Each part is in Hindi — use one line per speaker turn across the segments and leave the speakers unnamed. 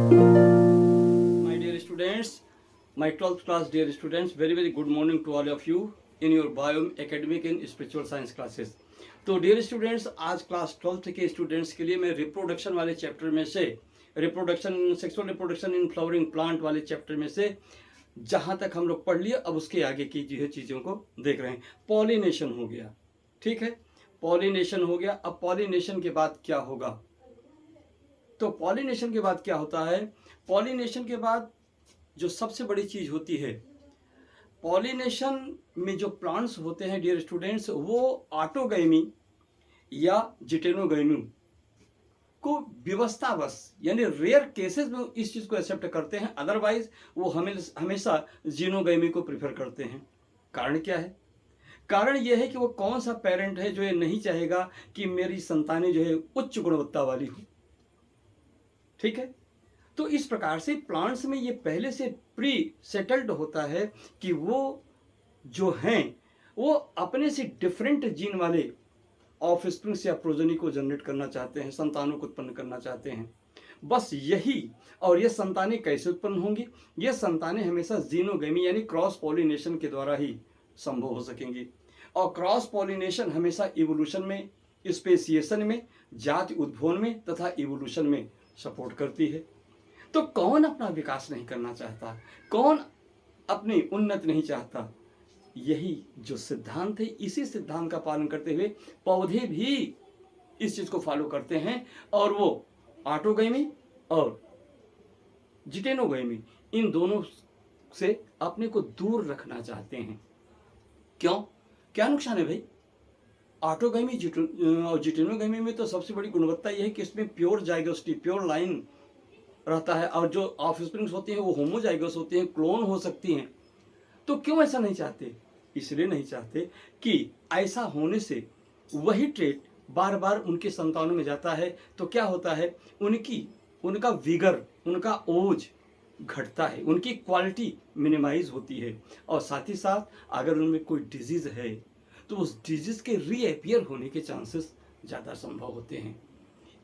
My dear students, my 12th class dear students, very good morning to all of you in your bio, academic and spiritual science classes. तो डियर स्टूडेंट्स, आज क्लास 12th के स्टूडेंट्स के लिए मैं रिप्रोडक्शन वाले चैप्टर में से sexual reproduction in flowering plant वाले चैप्टर में से जहाँ तक हम लोग पढ़ लिए, अब उसके आगे की जो है चीज़ों को देख रहे हैं। पॉलिनेशन हो गया, ठीक है, पॉलिनेशन हो गया। अब पॉलिनेशन के बाद क्या होगा? तो पॉलिनेशन के बाद क्या होता है? पॉलिनेशन के बाद जो सबसे बड़ी चीज होती है, पॉलिनेशन में जो प्लांट्स होते हैं डियर स्टूडेंट्स, वो ऑटोगैमी या जिटेनोगैमी को व्यवस्थावश यानी रेयर केसेस में इस चीज को एक्सेप्ट करते हैं, अदरवाइज वो हमेशा जीनोगैमी को प्रिफर करते हैं। कारण क्या है? कारण यह है कि वो कौन सा पेरेंट है जो ये नहीं चाहेगा कि मेरी संतानें जो है उच्च गुणवत्ता वाली हो, ठीक है। तो इस प्रकार से प्लांट्स में ये पहले से प्री सेटल्ड होता है कि वो जो हैं वो अपने से डिफरेंट जीन वाले ऑफस्प्रिंग्स या प्रोजनी को जनरेट करना चाहते हैं, संतानों को उत्पन्न करना चाहते हैं। बस यही। और ये संतानें कैसे उत्पन्न होंगी? ये संतानें हमेशा जीनोगैमी यानी क्रॉस पॉलिनेशन के द्वारा ही संभव हो सकेंगी। और क्रॉस पॉलिनेशन हमेशा इवोल्यूशन में, स्पेसिएशन में, जाति उद्भवन में तथा इवोल्यूशन में सपोर्ट करती है। तो कौन अपना विकास नहीं करना चाहता? कौन अपनी उन्नति नहीं चाहता? यही जो सिद्धांत है, इसी सिद्धांत का पालन करते हुए पौधे भी इस चीज को फॉलो करते हैं और वो ऑटोगैमी और जिटेनोगैमी इन दोनों से अपने को दूर रखना चाहते हैं। क्यों? क्या नुकसान है भाई? ऑटोगैमी और जिटेनोगैमी में तो सबसे बड़ी गुणवत्ता यह है कि इसमें प्योर जाइगोसिटी, प्योर लाइन रहता है, और जो ऑफस्प्रिंग्स होती हैं वो होमोजाइगस होती हैं, क्लोन हो सकती हैं। तो क्यों ऐसा नहीं चाहते? इसलिए नहीं चाहते कि ऐसा होने से वही ट्रेट बार बार उनके संतानों में जाता है तो क्या होता है, उनका विगर, उनका ओज घटता है, उनकी क्वालिटी मिनिमाइज होती है, और साथ ही साथ अगर उनमें कोई डिजीज है तो उस डिजीज के रीअपियर होने के चांसेस ज़्यादा संभव होते हैं।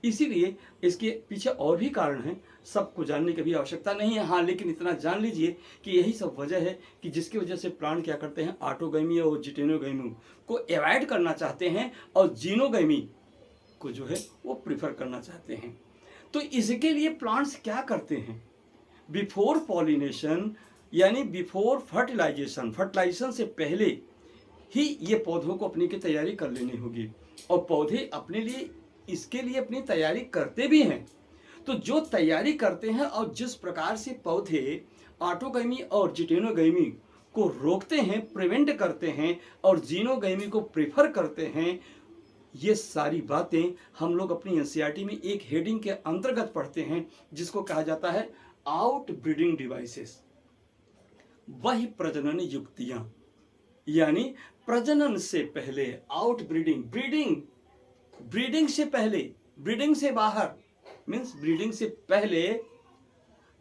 इसीलिए इसके पीछे और भी कारण हैं, सबको जानने की भी आवश्यकता नहीं है। हाँ, लेकिन इतना जान लीजिए कि यही सब वजह है कि जिसकी वजह से प्लांट क्या करते हैं, ऑटोगैमी और जिटेनोगैमी को अवॉइड करना चाहते हैं और जीनोगैमी को जो है वो प्रिफर करना चाहते हैं। तो इसके लिए प्लांट्स क्या करते हैं? बिफोर पॉलिनेशन यानी बिफोर फर्टिलाइजेशन से पहले ही ये पौधों को अपनी की तैयारी कर लेनी होगी, और पौधे अपने लिए इसके लिए अपनी तैयारी करते भी हैं। तो जो तैयारी करते हैं और जिस प्रकार से पौधे ऑटोगैमी और जिटेनोगैमी को रोकते हैं, प्रिवेंट करते हैं और जीनोगैमी को प्रेफर करते हैं, ये सारी बातें हम लोग अपनी एनसीईआरटी में एक हेडिंग के अंतर्गत पढ़ते हैं जिसको कहा जाता है आउट ब्रीडिंग डिवाइसेस, वही प्रजनन युक्तियां। यानी प्रजनन से पहले आउट ब्रीडिंग से पहले, ब्रीडिंग से बाहर मीन्स ब्रीडिंग से पहले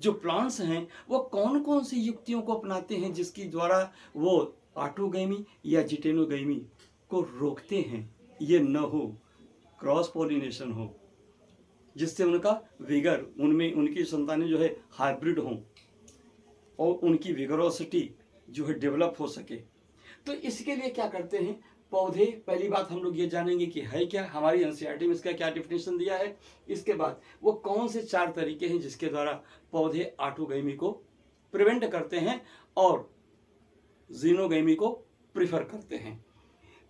जो प्लांट्स हैं वो कौन कौन सी युक्तियों को अपनाते हैं जिसके द्वारा वो ऑटोगैमी या जिटेनोगैमी को रोकते हैं, ये न हो, क्रॉस पॉलिनेशन हो, जिससे उनका विगर, उनमें उनकी संतानें जो है हाइब्रिड हों और उनकी विगरोसिटी जो है डेवलप हो सके। तो इसके लिए क्या करते हैं पौधे? पहली बात हम लोग ये जानेंगे कि है क्या, हमारी एनसीईआरटी में इसका क्या डिफिनेशन दिया है। इसके बाद वो कौन से 4 तरीके हैं जिसके द्वारा पौधे ऑटोगैमी को प्रिवेंट करते हैं और जीनोगैमी को प्रिफर करते हैं।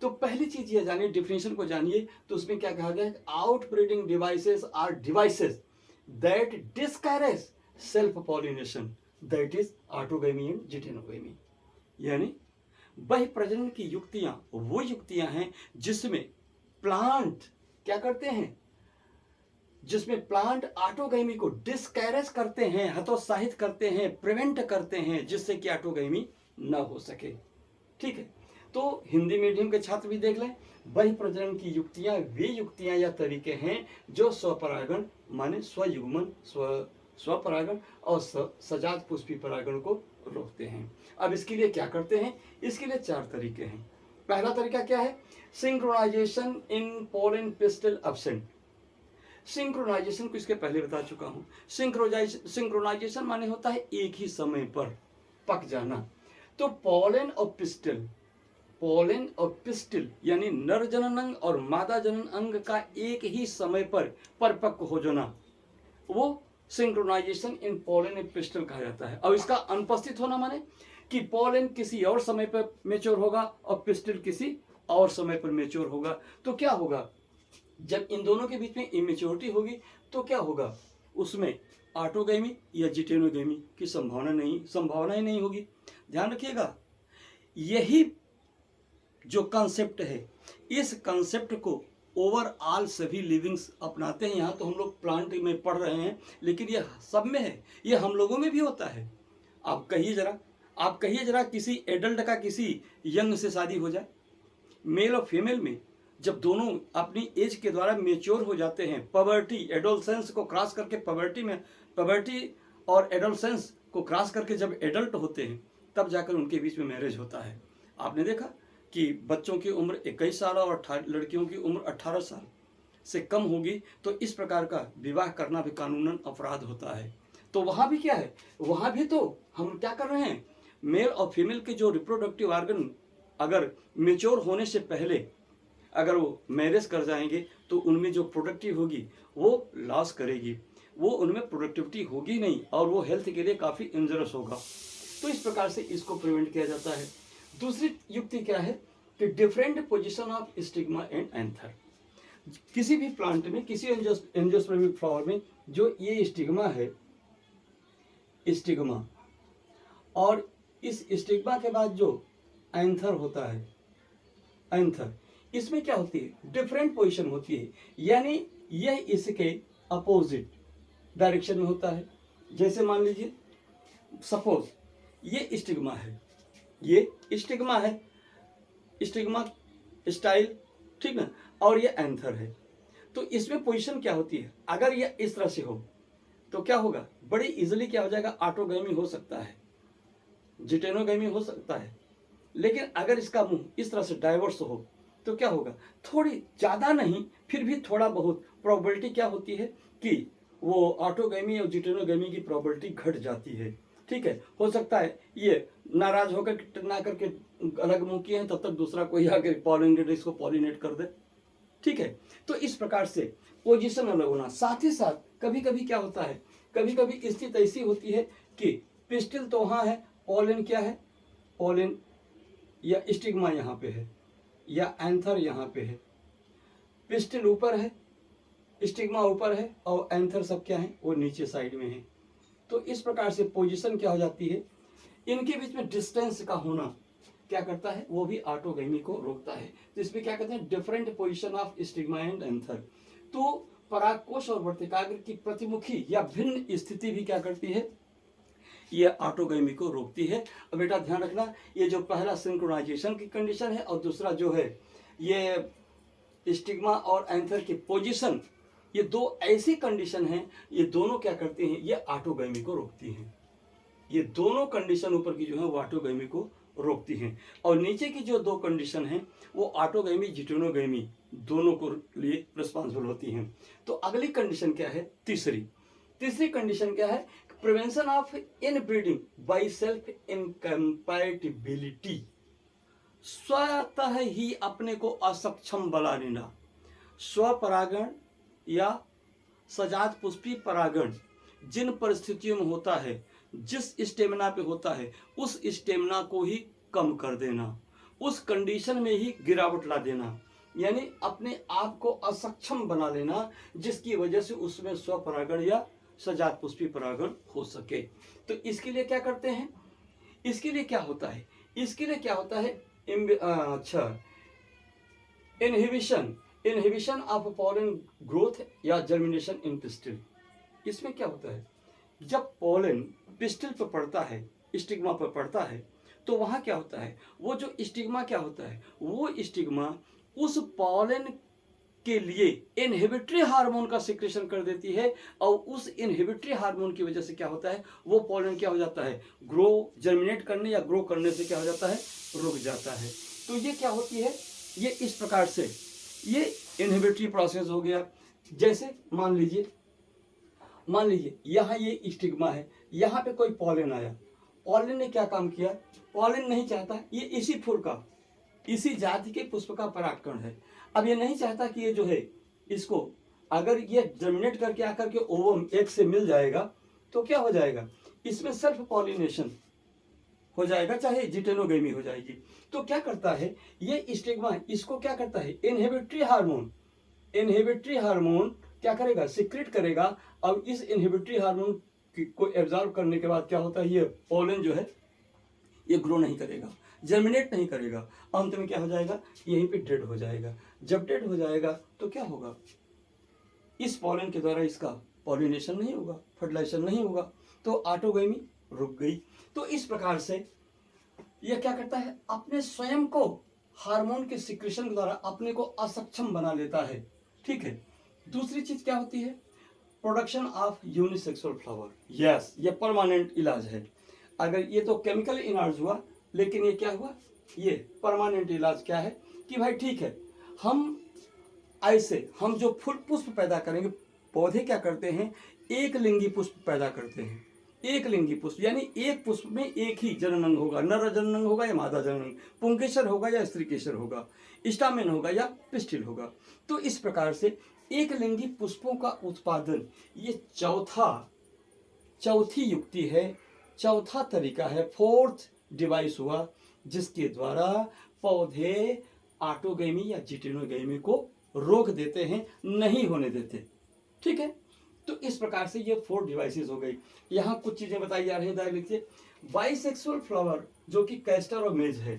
तो पहली चीज ये जानिए, डिफिनेशन को जानिए, तो उसमें क्या कहा गया है? Outbreeding devices are devices that discourage self pollination, that is autogamy and geitonogamy. यानी वही प्रजनन की युक्तियां वो युक्तियां हैं जिसमें प्लांट क्या करते हैं, जिसमें प्लांट ऑटोगैमी को डिस्करेज करते हैं, हतोत्साहित करते हैं, प्रिवेंट करते हैं, जिससे कि ऑटोगैमी न हो सके। ठीक है, तो हिंदी मीडियम के छात्र भी देख लें, वही प्रजनन की युक्तियां वे युक्तियां या तरीके हैं जो स्वपरागण माने स्वयुग्मन, स्वपरागण और सजात पुष्पी परागण को रोकते हैं। अब इसके लिए क्या करते हैं? इसके लिए 4 तरीके हैं। पहला तरीका क्या है? Synchronisation in pollen pistol absent. Synchronisation को इसके पहले बता चुका हूँ। सिंक्रोनाइजेशन माने होता है एक ही समय पर पक जाना। तो पोलन और पिस्टिल यानी नर जनन अंग और मादा जनन अंग का एक ही समय पर परिपक्व हो जाना, वो synchronization in pollen and pistil कहा जाता है। और इसका अनुपस्थित होना माने कि पोलन किसी और समय पर मेच्योर होगा और पिस्टिल किसी और समय पर मेच्योर होगा। तो क्या होगा, जब इन दोनों के बीच में इमेच्योरिटी होगी तो क्या होगा, उसमें ऑटोगैमी या जिटेनोगैमी की संभावना ही नहीं होगी। ध्यान रखिएगा, यही जो कंसेप्ट है, इस कंसेप्ट को ओवरऑल सभी लिविंग्स अपनाते हैं। यहाँ तो हम लोग प्लांट में पढ़ रहे हैं, लेकिन ये सब में है, ये हम लोगों में भी होता है। आप कहिए जरा किसी एडल्ट का किसी यंग से शादी हो जाए, मेल और फीमेल में जब दोनों अपनी एज के द्वारा मेच्योर हो जाते हैं, पवर्टी एडोलसेंस को क्रॉस करके पवर्टी और एडोलसेंस को क्रॉस करके जब एडल्ट होते हैं, तब जाकर उनके बीच में मैरिज होता है। आपने देखा कि बच्चों की उम्र 21 साल और लड़कियों की उम्र 18 साल से कम होगी, तो इस प्रकार का विवाह करना भी कानूनन अपराध होता है। तो वहाँ भी क्या है, वहाँ भी तो हम क्या कर रहे हैं, मेल और फीमेल के जो रिप्रोडक्टिव ऑर्गन अगर मेच्योर होने से पहले अगर वो मैरिज कर जाएंगे तो उनमें जो प्रोडक्टिव होगी वो लॉस करेगी, वो उनमें प्रोडक्टिविटी होगी नहीं और वो हेल्थ के लिए काफ़ी इंजरियस होगा। तो इस प्रकार से इसको प्रिवेंट किया जाता है। दूसरी युक्ति क्या है कि different position of stigma and anther. किसी भी प्लांट में, किसी एंजियोस्पर्मिक फ्लावर में जो ये स्टिग्मा है, स्टिग्मा और इस स्टिग्मा के बाद जो एंथर होता है, एंथर, इसमें क्या होती है, डिफरेंट पोजीशन होती है, यानी यह इसके अपोजिट डायरेक्शन में होता है। जैसे मान लीजिए सपोज ये स्टिग्मा है, ये स्टिग्मा है, स्टिग्मा स्टाइल, ठीक ना, और ये एंथर है। तो इसमें पोजीशन क्या होती है, अगर ये इस तरह से हो तो क्या होगा, बड़ी इजीली क्या हो जाएगा, ऑटोगैमी हो सकता है, जिटेनोगैमी हो सकता है। लेकिन अगर इसका मुंह इस तरह से डाइवर्स हो तो क्या होगा, थोड़ी ज़्यादा नहीं फिर भी थोड़ा बहुत प्रोबेबिलिटी क्या होती है कि वो ऑटोगैमी और जिटेनोगैमी की प्रोबेबिलिटी घट जाती है। ठीक है, हो सकता है ये नाराज होकर ना करके अलग मुंह किए हैं, तब तक दूसरा कोई आकर पॉलिनेट इसको पॉलिनेट कर दे। ठीक है, तो इस प्रकार से पोजीशन अलग होना। साथ ही साथ कभी कभी क्या होता है, कभी कभी स्थिति ऐसी होती है कि पिस्टिल तो वहाँ है, पोलन क्या है, पोलन या स्टिग्मा यहाँ पे है या एंथर यहाँ पे है, पिस्टिल ऊपर है, स्टिग्मा ऊपर है और एंथर सब क्या है, वो नीचे साइड में है। तो इस प्रकार से पोजीशन क्या हो जाती है, इनके बीच में डिस्टेंस का होना क्या करता है, वो भी ऑटोगैमी को रोकता है। तो इसमें क्या कहते हैं, different position of stigma and anther. तो परागकोश और वर्तिकाग्र की प्रतिमुखी या भिन्न स्थिति भी क्या करती है, ये ऑटोगैमी को रोकती है। और बेटा ध्यान रखना, ये जो पहला सिंक्रोनाइजेशन की कंडीशन है और दूसरा जो है ये स्टिग्मा और एंथर की पोजीशन, ये दो ऐसी कंडीशन हैं, ये दोनों क्या करती हैं, ये ऑटोगैमी को रोकती हैं। ये दोनों कंडीशन ऊपर की जो है वो ऑटोगैमी को रोकती हैं, और नीचे की जो दो कंडीशन हैं वो ऑटोगैमी जिटेनोगैमी दोनों को लिए रिस्पॉन्सिबल होती हैं। तो अगली कंडीशन क्या है, तीसरी कंडीशन क्या है, prevention of inbreeding by self incompatibility. स्वतः ही अपने को असक्षम बना लेना, स्वपरागण या सजात पुष्पी परागण जिन परिस्थितियों में होता है, जिस स्टेमिना पे होता है, उस स्टेमिना को ही कम कर देना, उस कंडीशन में ही गिरावट ला देना, यानी अपने आप को असक्षम बना लेना, जिसकी वजह से उसमें स्वपरागण या सजात पुष्पी परागण हो सके। तो इसके लिए क्या करते हैं, इसके लिए क्या होता है, इनहिबिशन ऑफ पोलन ग्रोथ या जर्मिनेशन इन पिस्टिल। इसमें क्या होता है, जब पोलन पिस्टिल पर पड़ता है, स्टिग्मा पर पड़ता है, तो वहाँ क्या होता है, वो जो स्टिग्मा क्या होता है, वो स्टिग्मा उस पोलन के लिए इनहिबिटरी हार्मोन का सिक्रेशन कर देती है, और उस इनहिबिटरी हार्मोन की वजह से क्या होता है, वो पोलन क्या हो जाता है, जर्मिनेट करने या ग्रो करने से क्या हो जाता है, रुक जाता है। तो ये क्या होती है, ये इस प्रकार से ये इनहिबिटरी प्रोसेस हो गया। जैसे मान लीजिए यहाँ ये स्टिग्मा है, यहाँ पे कोई पॉलन आया, पॉलन ने क्या काम किया, पॉलन नहीं चाहता ये इसी फूल का, इसी जाति के पुष्प का परागकण है। अब ये नहीं चाहता कि ये जो है इसको अगर ये जर्मिनेट करके आकर के ओवम एक से मिल जाएगा तो क्या हो जाएगा, इसमें सेल्फ पॉलिनेशन हो जाएगा, चाहे जिटेनोगेमी हो जाएगी। तो क्या करता है ये स्टिग्मा, इसको क्या करता है, इनहिबिटरी हार्मोन क्या करेगा, सिक्रेट करेगा। अब इस इनहिबिटरी हार्मोन को एब्जॉर्ब करने के बाद क्या होता है, ये पोलन जो है ये ग्रो नहीं करेगा, जर्मिनेट नहीं करेगा, अंत में क्या हो जाएगा, यहीं पे डेड हो जाएगा। जब डेड हो जाएगा तो क्या होगा, इस पोलन के द्वारा इसका पॉलिनेशन नहीं होगा, फर्टिलाइजेशन नहीं होगा, तो ऑटोगेमी रुक गई। तो इस प्रकार से यह क्या करता है, अपने स्वयं को हार्मोन के सिक्रेशन के द्वारा अपने को असक्षम बना लेता है। ठीक है, दूसरी चीज क्या होती है, production of unisexual flower. Yes, ये परमानेंट इलाज है। अगर ये तो केमिकल इलाज हुआ, लेकिन ये क्या हुआ, ये परमानेंट इलाज क्या है कि भाई ठीक है, हम जो फूल पुष्प पैदा करेंगे, पौधे क्या करते हैं, एक लिंगी पुष्प पैदा करते हैं। एक लिंगी पुष्प यानी एक पुष्प में एक ही जननांग होगा, नर जननांग होगा या मादा जननांग, पुंकेसर होगा या स्त्रीकेसर होगा, स्टामेन होगा या पिस्टिल होगा। तो इस प्रकार से एक लिंगी पुष्पों का उत्पादन ये चौथी युक्ति है, चौथा तरीका है, फोर्थ डिवाइस हुआ, जिसके द्वारा पौधे ऑटोगेमी या जिटेनोगेमी को रोक देते हैं, नहीं होने देते। ठीक है, तो इस प्रकार से ये 4 डिवाइसेस हो गई। यहाँ कुछ चीजें बताई जा रही हैं, दायरे लिखिए। बाइसेक्सुअल फ्लावर जो कि कैस्टर और मेज है,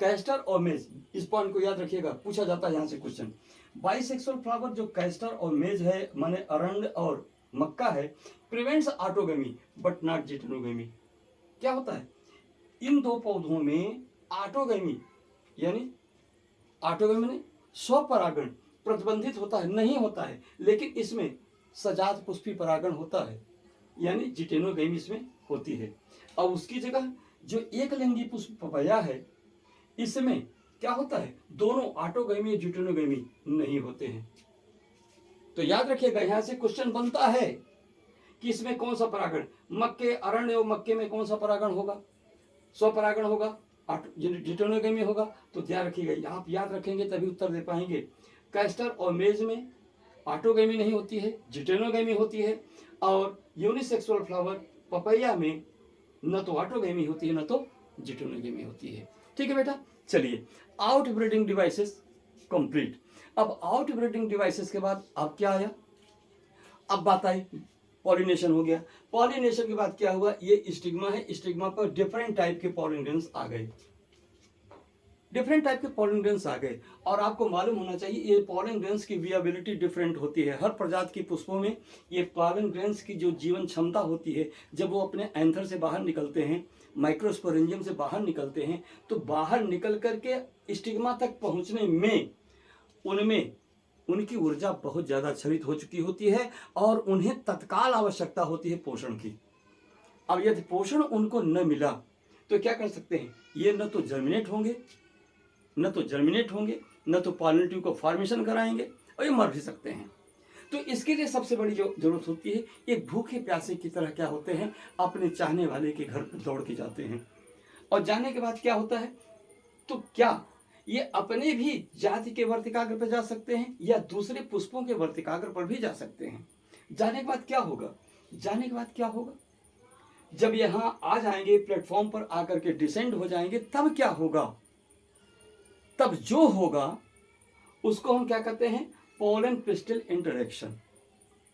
कैस्टर और मेज, इस पॉइंट को याद रखिएगा, पूछा जाता है यहाँ से क्वेश्चन। बाइसेक्सुअल फ्लावर जो कैस्टर और मेज है, माने अरंड और मक्का है, prevents autogamy but not geitonogamy. क्या होता है, इन दो पौधों में ऑटोगेमी यानी ऑटोगेमी स्वपरागण प्रतिबंधित होता है, नहीं होता है, लेकिन इसमें सजात पुष्पी परागण होता है, यानी जिटेनोगेमी इसमें होती है। और उसकी जगह जो एक लिंगी पुष्प पपैया है, इसमें क्या होता है, दोनों ऑटोगेमी और जिटेनोगेमी नहीं होते हैं। तो याद रखिएगा, यहां से क्वेश्चन बनता है कि इसमें कौन सा परागण, मक्के, अरण्य और मक्के में कौन सा परागण होगा, स्वपरागण होगा, जिटेनोगेमी होगा। तो ध्यान रखिएगा, आप याद रखेंगे तभी उत्तर दे पाएंगे। कैस्टर और मेज में ऑटोगेमी नहीं होती है, जिटेनोगेमी होती है, और यूनिसेक्सुअल फ्लावर पपैया में न तो ऑटोगेमी होती है न तो जिटेनोगेमी होती है। ठीक है बेटा, चलिए आउट ब्रीडिंग डिवाइसेस कंप्लीट। अब आउट ब्रीडिंग डिवाइसेस के बाद अब क्या आया, अब बात आई पॉलिनेशन हो गया। पॉलिनेशन के बाद क्या हुआ, ये स्टिग्मा है, स्टिग्मा पर डिफरेंट टाइप के पॉलिन ग्रेन्स आ गए, डिफरेंट टाइप के पॉलिन ग्रेन्स आ गए। और आपको मालूम होना चाहिए ये पॉलिन ग्रेन्स की विएबिलिटी डिफरेंट होती है। हर प्रजाति के पुष्पों में ये पॉलिन ग्रेन्स की जो जीवन क्षमता होती है, जब वो अपने एंथर से बाहर निकलते हैं, माइक्रोस्पोरेंजियम से बाहर निकलते हैं, तो बाहर निकल करके स्टिग्मा तक पहुंचने में उनमें उनकी ऊर्जा बहुत ज़्यादा क्षरित हो चुकी होती है और उन्हें तत्काल आवश्यकता होती है पोषण की। अब यदि पोषण उनको न मिला तो क्या कर सकते हैं, ये न तो जर्मिनेट होंगे, न तो पॉलिनेटिव को फॉर्मेशन कराएंगे, और ये मर भी सकते हैं। तो इसके लिए सबसे बड़ी जो जरूरत होती है, एक भूखे प्यासे की तरह क्या होते हैं, अपने चाहने वाले के घर पर दौड़ के जाते हैं। और जाने के बाद क्या होता है, तो क्या ये अपने भी जाति के वर्तिकाग्र पर जा सकते हैं या दूसरे पुष्पों के वर्तिकाग्र पर भी जा सकते हैं। जाने के बाद क्या होगा, जब यहाँ आ जाएंगे, प्लेटफॉर्म पर आकर के डिसेंड हो जाएंगे, तब क्या होगा, तब जो होगा उसको हम क्या कहते हैं, pollen pistol interaction.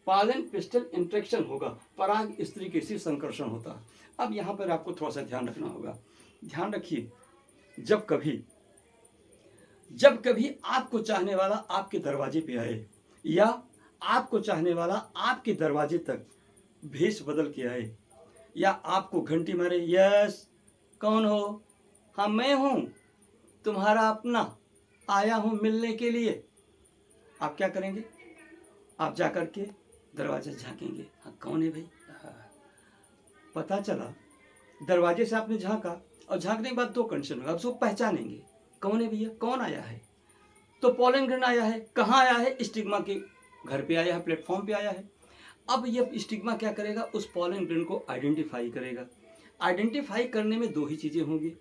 Pollen pistol interaction होगा, पराग स्त्री के सी संकर्षण होता है। अब यहाँ पर आपको थोड़ा सा ध्यान रखना होगा। ध्यान रखिए, जब कभी आपको चाहने वाला आपके दरवाजे पे आए, या आपको चाहने वाला आपके दरवाजे तक भेष बदल के आए, या आपको घंटी मारे, यस कौन हो, हाँ मैं हूं, तुम्हारा अपना, आया हूं मिलने के लिए, आप क्या करेंगे, आप जाकर के दरवाजा झांकेंगे, हाँ कौन है भाई। पता चला दरवाजे से आपने झांका, और झांकने के बाद 2 कंडीशन होगा, आप उसको पहचानेंगे, कौन है भैया, कौन आया है, तो पोलन ग्रेन आया है, कहाँ आया है, स्टिग्मा के घर पे आया है, प्लेटफॉर्म पे आया है। अब ये स्टिग्मा क्या करेगा, उस पॉलन ग्रेन को आइडेंटिफाई करेगा। आइडेंटिफाई करने में दो ही चीज़ें होंगी,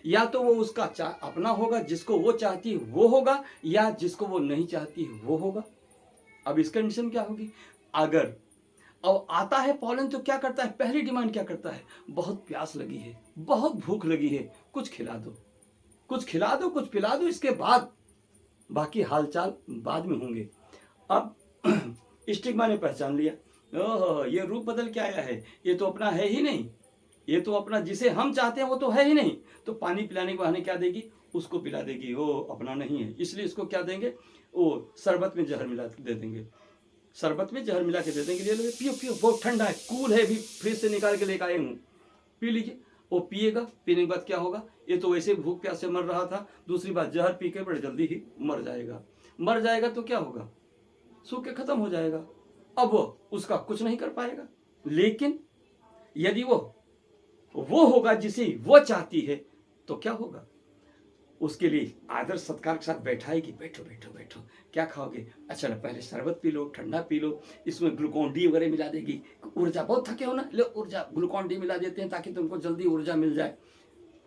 या तो वो उसका अपना होगा, जिसको वो चाहती है वो होगा, या जिसको वो नहीं चाहती है वो होगा। अब इस कंडीशन क्या होगी, अगर अब आता है पॉलन तो क्या करता है, पहली डिमांड क्या करता है, बहुत प्यास लगी है, बहुत भूख लगी है, कुछ खिला दो, कुछ खिला दो, कुछ पिला दो, इसके बाद बाकी हालचाल बाद में होंगे। अब स्टिग्मा ने पहचान लिया, ओह ये रूप बदल के आया है, ये तो अपना है ही नहीं, ये तो अपना जिसे हम चाहते हैं वो तो है ही नहीं। तो पानी पिलाने के बहाने क्या देगी, उसको पिला देगी, वो अपना नहीं है, इसलिए इसको क्या देंगे, वो शरबत में जहर मिला दे देंगे, शरबत में जहर मिला के दे देंगे, ले लो पियो पियो, बहुत ठंडा है, कूल है, भी फ्रिज से निकाल के लेकर आए हूँ, पी लीजिए। वो पिएगा, पीने के बाद क्या होगा, ये तो वैसे भूख प्यास से मर रहा था, दूसरी बात जहर पी के बड़े जल्दी ही मर जाएगा। मर जाएगा तो क्या होगा, सूख के खत्म हो जाएगा। अब वो उसका कुछ नहीं कर पाएगा। लेकिन यदि वो होगा जिसे वो चाहती है, तो क्या होगा, उसके लिए आदर सत्कार के साथ बैठाएगी, बैठो बैठो बैठो, क्या खाओगे, अच्छा ना पहले शरबत पी लो, ठंडा पी लो, इसमें ग्लूकोन डी वगैरह मिला देगी, ऊर्जा, बहुत थके हो ना, लो ऊर्जा, ग्लूकोन डी मिला देते हैं ताकि तुमको जल्दी ऊर्जा मिल जाए,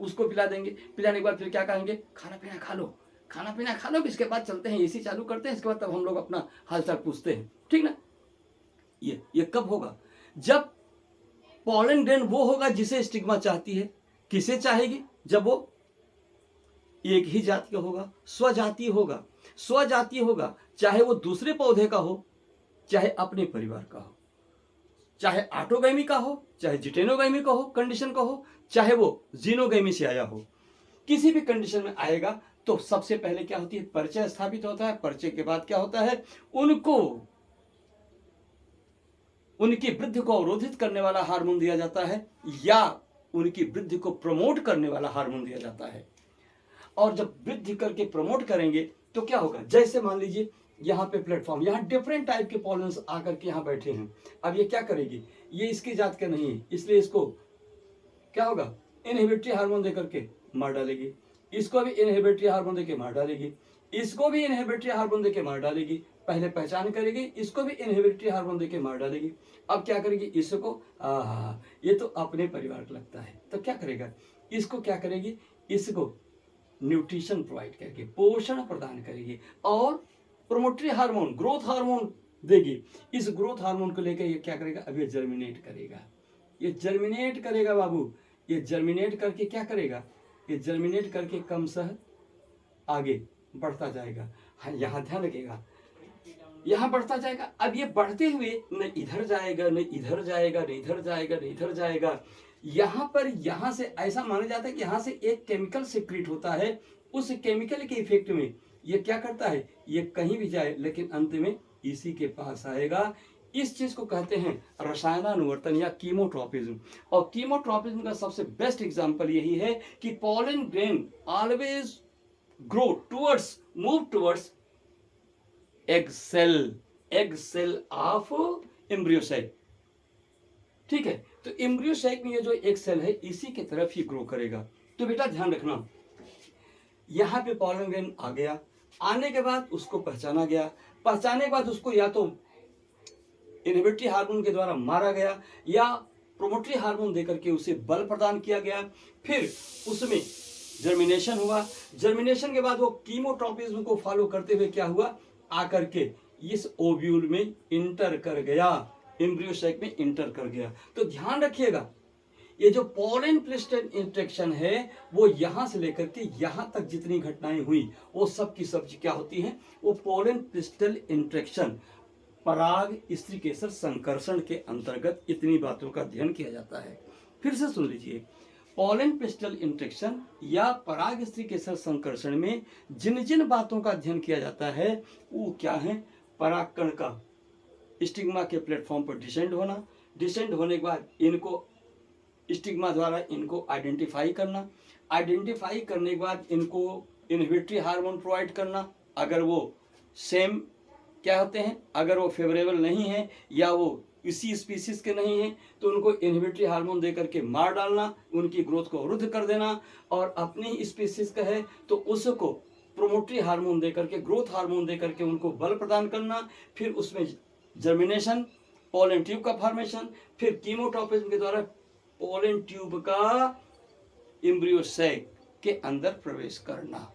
उसको पिला देंगे। पिलाने के बाद फिर क्या कहेंगे, खाना पीना खा लो, खाना पीना खा लो, इसके बाद चलते हैं, एसी चालू करते हैं, इसके बाद तब हम लोग अपना हालचाल पूछते हैं, ठीक ना। ये कब होगा, जब पॉलन ग्रेन वो होगा जिसे स्टिग्मा चाहती है। किसे चाहेगी, जब वो एक ही जाति का होगा, स्वजातीय होगा, स्वजातीय होगा, चाहे वो दूसरे पौधे का हो, चाहे अपने परिवार का हो, चाहे ऑटोगैमी का हो, चाहे जिटेनोगैमी का हो, कंडीशन का हो, चाहे वो जीनोगैमी से आया हो, किसी भी कंडीशन में आएगा तो सबसे पहले क्या होती है, परिचय स्थापित होता है। परिचय के बाद क्या होता है, उनको उनकी वृद्धि को अवरोधित करने वाला हार्मोन दिया जाता है, या उनकी वृद्धि को प्रमोट करने वाला हार्मोन दिया जाता है। और जब वृद्धि करके प्रमोट करेंगे तो क्या होगा, जैसे मान लीजिए यहाँ पे प्लेटफॉर्म, यहाँ डिफरेंट टाइप के पॉलन्स आकर के यहाँ बैठे हैं। अब ये क्या करेगी, ये इसकी जात का नहीं है, इसलिए इसको क्या होगा, इनहिबिटरी हार्मोन देकर के मार डालेगी, इसको भी इनहिबिटरी हार्मोन देकर मार डालेगी, इसको भी इनहिबिटरी हार्मोन देकर मार डालेगी। पहले पहचान करेगी, इसको भी इनहिबिटरी हार्मोन देकर मार डालेगी। अब क्या करेगी, इसको ये तो अपने परिवार का लगता है, तो क्या करेगा, इसको क्या करेगी, इसको न्यूट्रिशन प्रोवाइड करके पोषण प्रदान करेगी और प्रोमोटरी हार्मोन, ग्रोथ हार्मोन देगी। इस ग्रोथ हार्मोन को लेकर ये क्या करेगा, अब ये जर्मिनेट करेगा, ये जर्मिनेट करेगा बाबू, ये जर्मिनेट करके क्या करेगा, ये जर्मिनेट करके क्रमशः आगे बढ़ता जाएगा। हाँ यहाँ ध्यान रखिएगा, यहाँ बढ़ता जाएगा। अब ये बढ़ते हुए न इधर जाएगा, न इधर जाएगा, न इधर जाएगा, न इधर जाएगा। यहाँ पर यहाँ से ऐसा माना जाता है कि यहाँ से एक केमिकल सिक्रीट होता है, उस केमिकल के इफेक्ट में ये क्या करता है, ये कहीं भी जाए लेकिन अंत में इसी के पास आएगा। इस चीज को कहते हैं रसायनानुवर्तन या कीमोट्रॉपिज्म। और कीमोट्रॉपिज्म का सबसे बेस्ट एग्जांपल यही है कि pollen grain always grow towards, move towards egg cell of embryo cell. ठीक है, तो एम्ब्रियो सेल में ये जो एक सेल है इसी की तरफ ही ग्रो करेगा। तो बेटा ध्यान रखना, यहाँ पे पॉलन ग्रेन आ गया, आने के बाद उसको पहचाना गया, पहचाने के बाद उसको या तो इनहिबिटरी हार्मोन के द्वारा मारा गया या प्रोमोटरी हार्मोन देकर के उसे बल प्रदान किया गया, फिर उसमें जर्मिनेशन हुआ, जर्मिनेशन के बाद वो कीमोट्रॉपिज्म को फॉलो करते हुए क्या हुआ, आकर के इस ओव्यूल में इंटर कर गया, एम्ब्रियो सैक में इंटर कर गया। तो ध्यान रखिएगा, ये जो पोलन प्लिस्टल इंट्रैक्शन है वो यहां से लेकर के यहां तक जितनी घटनाएं हुई वो सब की सब क्या होती हैं, वो पोलन प्लिस्टल इंट्रैक्शन, पराग स्त्री केसर संकर्षण के अंतर्गत इतनी बातों का अध्ययन किया जाता है। फिर से सुन लीजिए, पोलन पिस्टल इंट्रैक्शन या पराग स्त्री केसर संकर्षण में जिन जिन बातों का अध्ययन किया जाता है वो क्या है, परागकण का स्टिग्मा के प्लेटफॉर्म पर डिसेंड होना, डिसेंड होने के बाद इनको स्टिग्मा द्वारा इनको आइडेंटिफाई करना, आइडेंटिफाई करने के बाद इनको इनहिबिटरी हार्मोन प्रोवाइड करना, अगर वो सेम क्या होते हैं, अगर वो फेवरेबल नहीं है या वो इसी स्पीसीज के नहीं है तो उनको इनहिबिटरी हार्मोन देकर के मार डालना, उनकी ग्रोथ को अवरुद्ध कर देना, और अपनी स्पीसीज का है तो उसको प्रोमोटरी हार्मोन दे करके, ग्रोथ हार्मोन दे करके उनको बल प्रदान करना, फिर उसमें जर्मिनेशन, पोलन ट्यूब का फॉर्मेशन, फिर कीमोटॉपिज्म के द्वारा पोलन ट्यूब का एम्ब्रियो सैक के अंदर प्रवेश करना।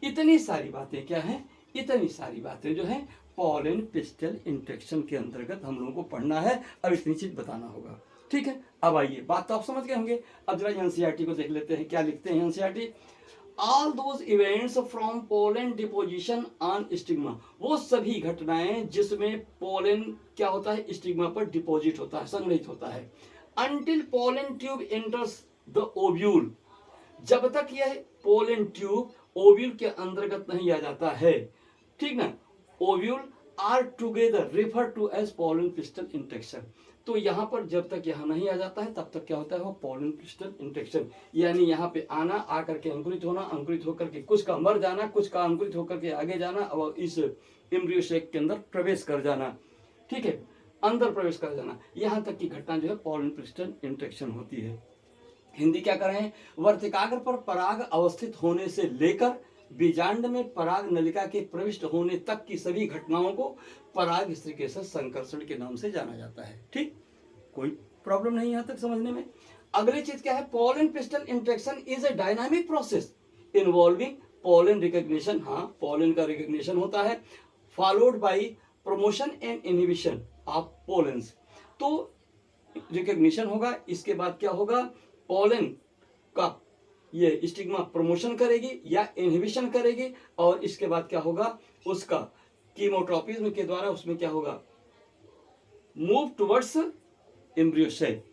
इतनी सारी बातें क्या हैं, इतनी सारी बातें जो हैं पोलन पिस्टल इंट्रैक्शन के अंतर्गत हम लोगों को पढ़ना है। अब इतनी चीज बताना होगा, ठीक है। अब आइए, बात तो आप समझ गए होंगे। अब जरा एनसीईआरटी को देख लेते हैं, क्या लिखते हैं NCERT. All those events from pollen deposition on stigma, वो सभी घटनाएं जिसमें पोलन क्या होता है, स्टिग्मा पर डिपॉजिट होता है, संग्रहित होता है। Until pollen tube enters the ovule, जब तक यह पोलन ट्यूब ओव्यूल के अंतर्गत नहीं आ जाता है, ठीक ना। Ovule are together refer to as pollen pistil interaction. तो यहाँ पर जब तक यहाँ नहीं आ जाता है तब तक क्या होता है, वो पोलन पिस्टल इंट्रैक्शन, यानी यहाँ पे आना, आकर के अंकुरित होना, अंकुरित होकर के कुछ का मर जाना, कुछ का अंकुरित होकर के आगे जाना और इस एम्ब्रियो सैक के अंदर प्रवेश कर जाना, ठीक है, अंदर प्रवेश कर जाना, यहाँ तक की घटना जो है पोलन पिस्टल इंट्रैक्शन होती है। हिंदी क्या कर रहे हैं, वर्तिकाग्र पर पराग अवस्थित होने से लेकर बीजांड में पराग नलिका के प्रविष्ट होने तक की सभी घटनाओं को पराग स्त्रीकेसर संकर्षण के नाम से जाना जाता है। ठीक, कोई प्रॉब्लम नहीं यहां तक समझने में। अगली चीज क्या है, pollen pistil interaction is a dynamic process involving pollen recognition. हाँ, पोलन का रिकॉग्निशन होता है, followed by promotion and inhibition of pollens. तो रिकॉग्निशन होगा, इसके बाद क्या होगा, पोलन का ये स्टिग्मा प्रमोशन करेगी या इनहिबिशन करेगी, और इसके बाद क्या होगा, उसका कीमोट्रोपिज्म के द्वारा उसमें क्या होगा, मूव टुवर्ड्स एम्ब्रियो सैक।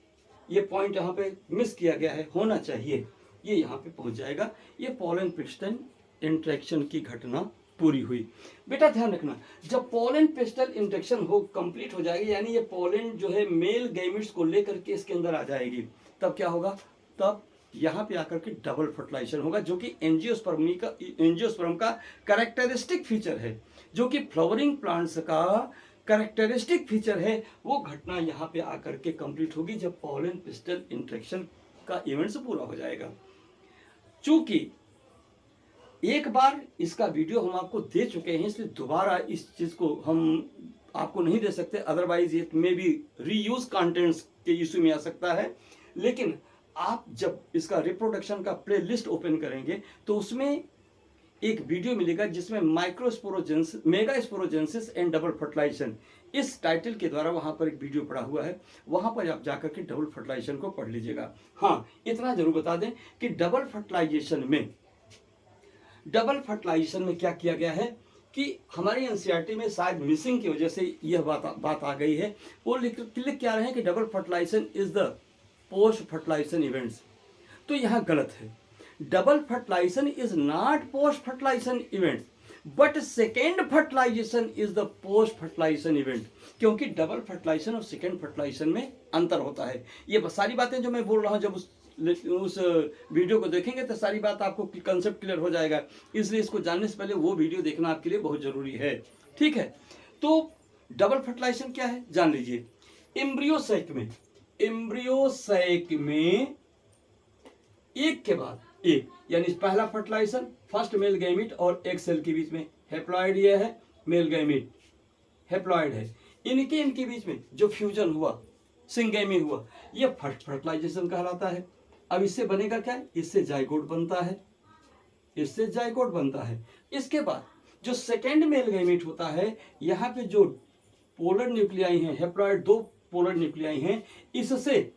ये पॉइंट यहाँ पे मिस किया गया है, होना चाहिए, ये यहाँ पे पहुंच जाएगा। ये पोलन पिस्टल इंट्रैक्शन की घटना पूरी हुई। बेटा ध्यान रखना, जब पोलन पिस्टल इंट्रैक्शन हो कंप्लीट हो जाएगी, यानी ये पोलन जो है मेल गैमेट्स को लेकर के इसके अंदर आ जाएगी, तब क्या होगा, तब यहाँ पे आकर के डबल फर्टिलाइजेशन होगा, जो कि एंजियोस्पर्म का कैरेक्टरिस्टिक फीचर है, जो कि फ्लावरिंग प्लांट्स का कैरेक्टरिस्टिक फीचर है। वो घटना यहाँ पे आकर के कंप्लीट होगी जब पोलन पिस्टल इंट्रैक्शन का इवेंट्स पूरा हो जाएगा। चूंकि एक बार इसका वीडियो हम आपको दे चुके हैं, इसलिए दोबारा इस चीज को हम आपको नहीं दे सकते, otherwise it may be reuse contents के इश्यू में आ सकता है। लेकिन आप जब इसका रिप्रोडक्शन का प्ले लिस्ट ओपन करेंगे तो उसमें एक वीडियो मिलेगा जिसमें माइक्रोस्पोरोजेंसिस, मेगा स्पोरोजेंसिस एंड डबल फर्टिलाइजेशन, इस टाइटल के द्वारा वहां पर एक वीडियो पड़ा हुआ है, वहां पर आप जाकर के डबल फर्टिलाइजेशन को पढ़ लीजिएगा। हाँ, इतना जरूर बता दें कि डबल फर्टिलाइजेशन में क्या किया गया है कि हमारी एनसीईआरटी में शायद मिसिंग की वजह से यह बात आ गई है। वो लिख क्या रहे हैं कि double fertilization is the post fertilization events. तो यहां गलत है, double fertilization is not post fertilization event, but second fertilization is the post fertilization event, क्योंकि डबल फर्टिलाइजेशन और सेकेंड फर्टिलाइजेशन में अंतर होता है। ये सारी बातें जो मैं बोल रहा हूं, जब उस वीडियो को देखेंगे तो सारी बात आपको कंसेप्ट क्लियर हो जाएगा, इसलिए इसको जानने से पहले वो वीडियो देखना आपके लिए बहुत जरूरी है। ठीक है, तो डबल फर्टिलाइजेशन क्या है जान लीजिए। एम्ब्रियो सैक में एक के बाद एक, यानी पहला फर्टिलाइजेशन फर्स्ट मेल गैमीट और एक सेल के बीच में, हेप्लॉइड ये है, मेल गैमीट हेप्लॉइड है, इनके बीच में जो फ्यूजन हुआ, सिंगेमी हुआ, ये फर्स्ट फर्टिलाइजेशन कहलाता है। अब इससे बनेगा क्या, इससे जाइगोट बनता है, इसके बाद जो सेकेंड मेल गैमीट होता है, यहाँ पे जो पोलर न्यूक्लियाई हैं, हेप्लॉइड दो पोलर न्यूक्लियाई हैं, इससे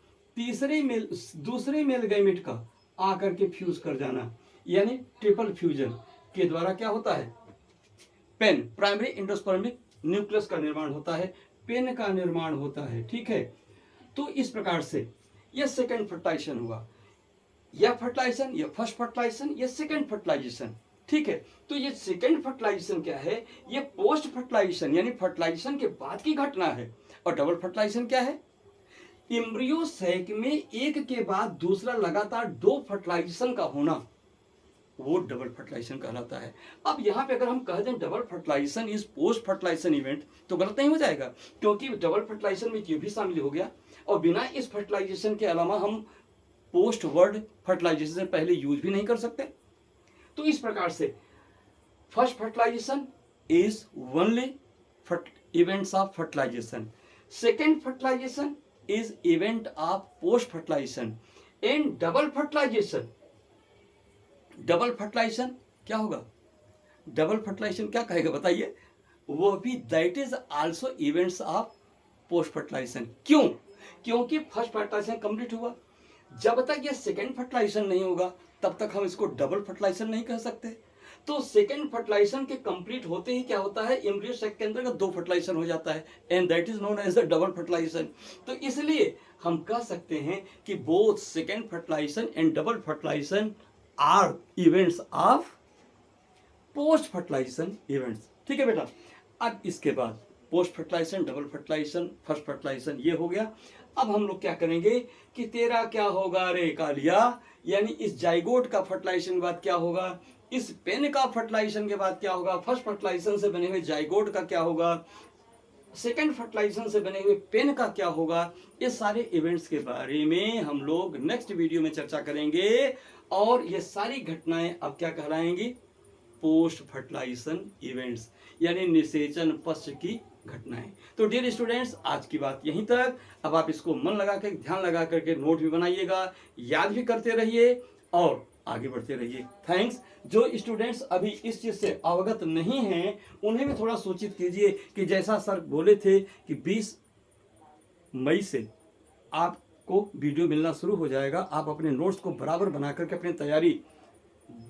दूसरे मेल गैमीट का आकर के फ्यूज कर जाना, यानी ट्रिपल फ्यूजन के द्वारा क्या होता है, पेन, प्राइमरी एंडोस्पर्मिक न्यूक्लियस का निर्माण होता है, पेन का निर्माण होता है। ठीक है, तो इस प्रकार से यह सेकेंड फर्टिलाइजेशन हुआ, यह फर्टिलाइजेशन, यह फर्स्ट फर्टिलाइजेशन, यह सेकेंड फर्टिलाइजेशन। ठीक है, तो ये सेकेंड फर्टिलाइजेशन क्या है, ये पोस्ट फर्टिलाइजेशन यानी फर्टिलाइजेशन के बाद की घटना है। और डबल फर्टिलाइजेशन क्या है, एम्ब्रियो सैक में एक के बाद दूसरा लगातार दो फर्टिलाइजेशन का होना, वो डबल फर्टिलाइजेशन कहलाता है। अब यहाँ पे अगर हम कह दें double fertilization is post fertilization event, तो गलत नहीं हो जाएगा, क्योंकि डबल फर्टिलाइजेशन में ये भी शामिल हो गया, और बिना इस फर्टिलाइजेशन के अलावा हम पोस्ट वर्ड फर्टिलाइजेशन से पहले यूज भी नहीं कर सकते। तो इस प्रकार से First fertilization is only events of fertilization. Second fertilization is event of post fertilization. And double fertilization क्या होगा? डबल फर्टिलाइजेशन क्या कहेगा बताइए? वो भी that is also events of post fertilization. क्यों? क्योंकि फर्स्ट फर्टिलाइजेशन कंप्लीट हुआ. जब तक ये सेकेंड फर्टिलाइजेशन नहीं होगा तब तक हम इसको डबल फर्टिलाइजेशन नहीं कह सकते. तो सेकेंड फर्टिलाइजेशन के कंप्लीट होते ही क्या होता है, एम्ब्रियो सैक के अंदर का दो फर्टिलाइजेशन हो जाता है, and that is known as the double fertilization. तो इसलिए हम कह सकते हैं कि both second fertilization and double fertilization are events of post fertilization events. ठीक है बेटा. अब इसके बाद post fertilization, double fertilization, first fertilization ये हो गया. अब हम लोग क्या करेंगे कि तेरा क्या होगा रे कालिया, यानी इस जाइगोट का फर्टिलाइजेशन के बाद क्या होगा, इस पेन का फर्टिलाइजेशन के बाद क्या होगा, फर्स्ट फर्टिलाइजेशन से बने हुए जाइगोट का क्या होगा, सेकेंड फर्टिलाइजेशन से बने हुए पेन का क्या होगा. ये सारे इवेंट्स के बारे में हम लोग नेक्स्ट वीडियो में चर्चा करेंगे. और ये सारी घटनाएं अब क्या कहलाएंगी, पोस्ट फर्टिलाइजेशन इवेंट्स, यानी निषेचन पश्च की घटनाएं. तो डियर स्टूडेंट्स, आज की बात यहीं तक. अब आप इसको मन लगा कर, ध्यान लगा करके नोट भी बनाइएगा, याद भी करते रहिए और आगे बढ़ते रहिए. थैंक्स. जो स्टूडेंट्स अभी इस चीज से अवगत नहीं हैं उन्हें भी थोड़ा सूचित कीजिए कि जैसा सर बोले थे कि 20 मई से आपको वीडियो मिलना शुरू हो जाएगा. आप अपने नोट्स को बराबर बना करके अपनी तैयारी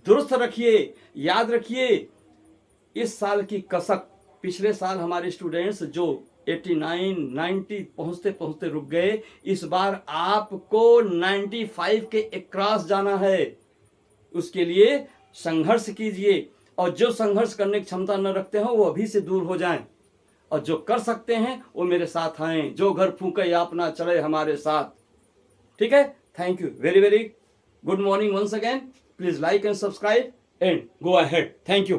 दुरुस्त रखिए. याद रखिए, इस साल की कसक, पिछले साल हमारे स्टूडेंट्स जो 89, 90 पहुंचते पहुंचते रुक गए, इस बार आपको 95 के क्रॉस जाना है. उसके लिए संघर्ष कीजिए, और जो संघर्ष करने की क्षमता न रखते हो वो अभी से दूर हो जाएं, और जो कर सकते हैं वो मेरे साथ आएं. जो घर फूके अपना चले हमारे साथ. ठीक है. Thank you very very good morning once again. Please like and subscribe and go ahead. Thank you.